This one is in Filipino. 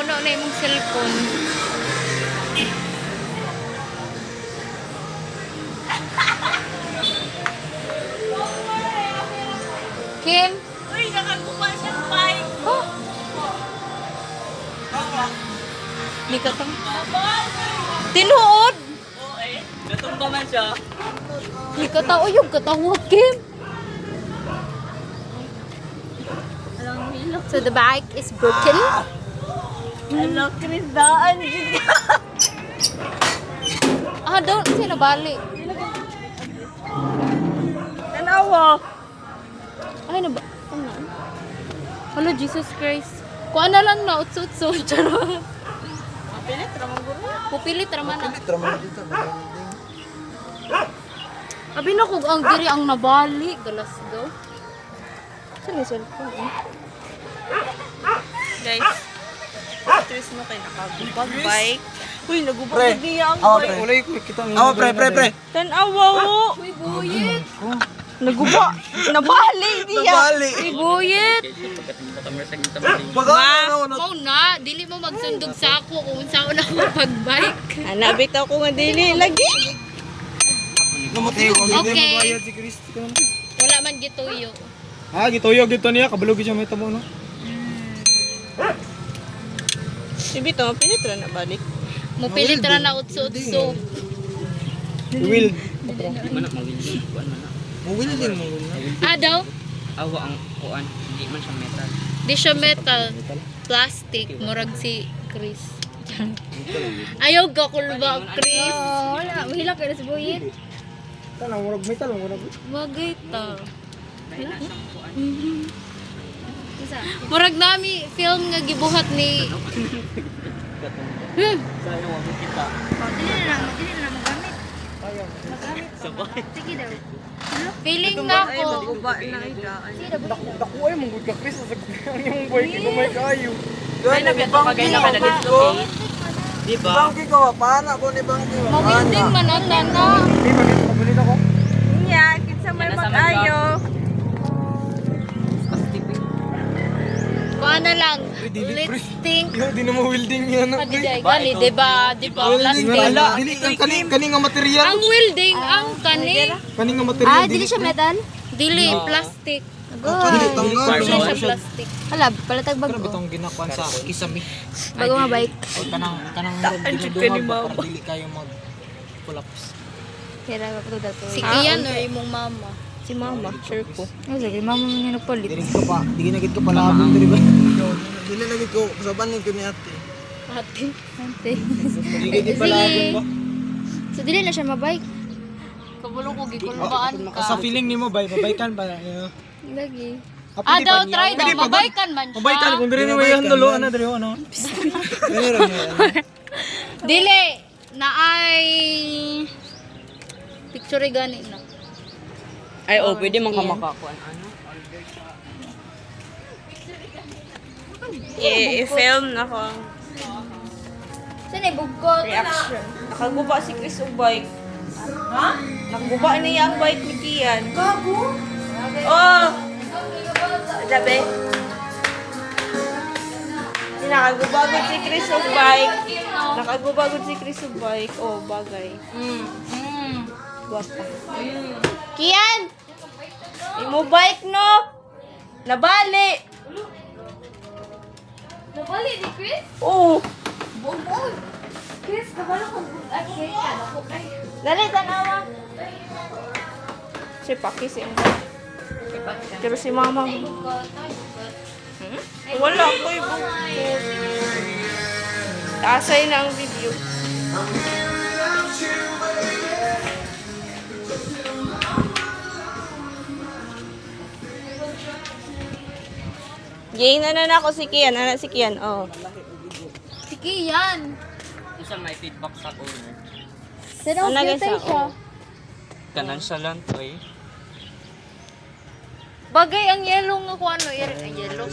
puno na imong cellphone. Kim? Uy, nakakuha siya ng bike. Oh. Di ka tang... Tinuod! Oo eh. Natumba man siya. Di ka tao yung katawag, Kim. So the bike is broken. Hello, Chris. Daan. Doon sila bali. Tanawa. Ay, naba... Ano? Hello, Jesus Christ. Kuha na lang na, utso-utso. Charot. Pilit, ramang guru. Pupilit raman na. Traman dito. Abi na kung ang diri ang nabali. Galas daw. Saan yung cellphone eh? Guys, Chris mo kayo nakagubag bike. Uy, nagubag niya ang bike. Ulay ko kita ng pre. Tanawa mo. Uy, buyit. Naguba. Nabali niya. Uy, buyit. Pagano Mau na, dili mo magsundog sa ako kung saan ako pag-bike. Hanabit ako nga dili lagi. namatay ko Okay. mabayad si Christy ka naman. Wala man gituyo. Gituyog dito niya kabalog siya may tamo no. Ibito, pilit ra na balik. Mupilit ra na utso-utso. Will. Mo will din mo. Daw? Awa ang kuan, hindi man siya metal. Di siya metal. Plastic. Murag si Chris. Ayaw ka kulba, Chris. Wala, mahila kayo sa buyid. Tanang murag metal murag. Bagay ta. Isa. Murag nami film nga gibuhat ni... Dili na magamit. Magamit. Sabay. Sige daw. Feeling nga ko. Maguba na idaan. Sige daw. Dako ay mong ka Chris sa ang yung boy ko may kayo. Ay, nabiyato pagay na ka na dislocate. Di ba? Bangki ko paana ko ni bangki. Mawinding manata na. Di ba kita pabulit ako? Niya, kitsa may mag-ayo. Kuha na lang. Lipstick. Yo di na mo welding yan. Kadiday gani, diba? Diba? Welding Plastic. wala. Dili kani nga material. Ang welding, ang kani. Kani nga material. Dili siya metal. Dili, plastic. Dili tanggal. Dili siya plastic. Hala, palatag Pero bago. bitong ginakuan sa kisami. Bago nga bike. Ay kanang Takpan murag jud ka ni dinadungag mama. para dili kayo mag collapse. Kaya pa dato. Si Kian or imong mama. Si mama, sure ko. Ay, sige, mama mo niya nagpalit. Dili ka pa, di na gid ka pala abot diri ba? Dili na gid ko sa banon ko ni ate. Ate. Ante. Di gid pala abot ba? So, dili na siya mabike. Kabulong ko gikulbaan ka. Sa feeling nimo bay, babaikan pa. Lagi. Daw, try daw. Mabaykan man siya. Babaikan kung diri ni way handle ano diri ano. Dili. Na ay... Picture gani na. Ay, pwede man ka makakuan. Ano? I-film na ko. Saan ay bugkot? Reaction. Nakaguba si Chris og bike. Ha? Nakaguba niya ang bike ni Kian. Gago? Oh! Sabi? Nakagubagod si Chris og bike. Nakagubagod si Chris og bike. Oh, bagay. Guwapa. Kian! Imo bike no? Nabali! Nabali ni Chris? Oo! Bumboy. Chris, kabalo kong okay ka. Naku kayo. Dali, tanawa. Si Paki si Inga. Pero si Mama. Wala ko ibang. Taasay na ang video. Gay na ako si Kian. Ano si Kian? Oh. Si Kian. Isa may feedback sa owner. Saan Ano ang guys? filter siya? Kanan siya lang to eh. Bagay ang yellow nga kung ano. Yellow.